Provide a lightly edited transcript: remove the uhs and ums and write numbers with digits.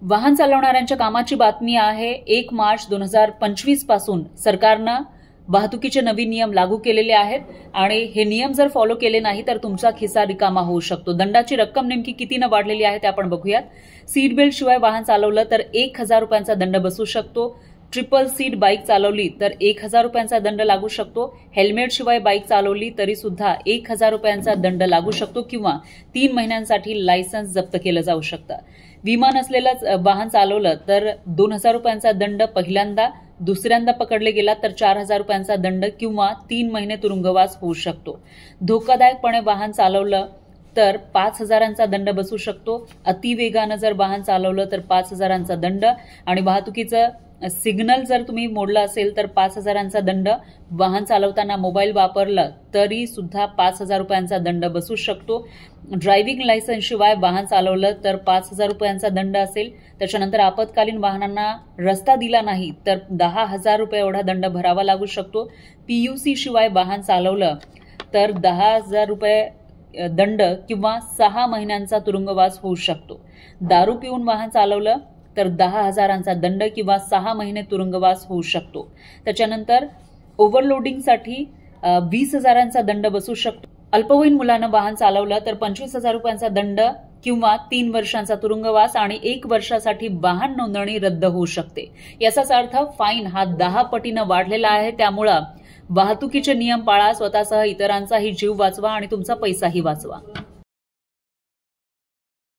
वाहन चालवणाऱ्यांच्या कामाची बातमी आहे। 1 मार्च 2025 पासून सरकारनं वाहतुकीचे नवीन नियम लागू केलेले आहेत आणि हे नियम जर फॉलो केले नाही तर तुमचा खिसा रिकामा होऊ शकतो। दंडाची रक्कम नेमकी कितीने वाढलेली आहे ते आपण बघूयात। सीट बेल्ट शिवाय वाहन चालवलं तर 1000 रुपयांचा दंड बसू शकतो। ट्रिपल सीट बाईक चालवली तर 1000 रुपयांचा दंड लागू शकतो। हेल्मेट शिवाय बाईक चालवली तरी सुद्धा 1000 रुपयांचा दंड लागू शकतो किंवा 3 महिन्यांसाठी लायसन्स जप्त केलं जाऊ शकतं। विमा नसलेलं वाहन चालवलं तर 2000 रुपयांचा दंड पहिल्यांदा, दुसऱ्यांदा पकडले गेला तर 4000 रुपयांचा दंड किंवा 3 महिने तुरुंगवास होऊ शकतो। धोकादायकपणे वाहन चालवलं तर 5000चा दंड बसू शकतो। अतिवेगानं जर वाहन चालवलं तर 5000चा दंड आणि वाहतुकीचं सिग्नल जर तुम्ही मोडलं असेल तर 5000चा दंड। वाहन चालवताना मोबाईल वापरलं तरी सुद्धा 5000 रुपयांचा दंड बसू शकतो। ड्रायव्हिंग लायसन्स शिवाय वाहन चालवलं तर 5000 रुपयांचा दंड असेल। त्याच्यानंतर आपत्कालीन वाहनांना रस्ता दिला नाही तर 10,000 रुपये एवढा दंड भरावा लागू शकतो। पीयूसी शिवाय वाहन चालवलं तर 10,000 रुपये दंड किंवा 6 महिन्यांचा तुरुंगवास होऊ शकतो। दारू पिऊन वाहन चालवलं तर 10,000चा दंड किंवा 6 महिने तुरुंगवास होऊ शकतो। त्याच्यानंतर ओव्हरलोडिंगसाठी 20,000चा दंड बसू शकतो। अल्पवयीन मुलानं वाहन चालवलं तर 25,000 रुपयांचा दंड किंवा 3 वर्षांचा तुरुंगवास आणि 1 वर्षासाठी वाहन नोंदणी रद्द होऊ शकते। याचाच अर्थ फाईन हा 10 पटीनं वाढलेला आहे। त्यामुळे वाहतुकीचे नियम पाळा, स्वतःसह इतरांचाही जीव वाचवा आणि तुमचा पैसाही वाचवा।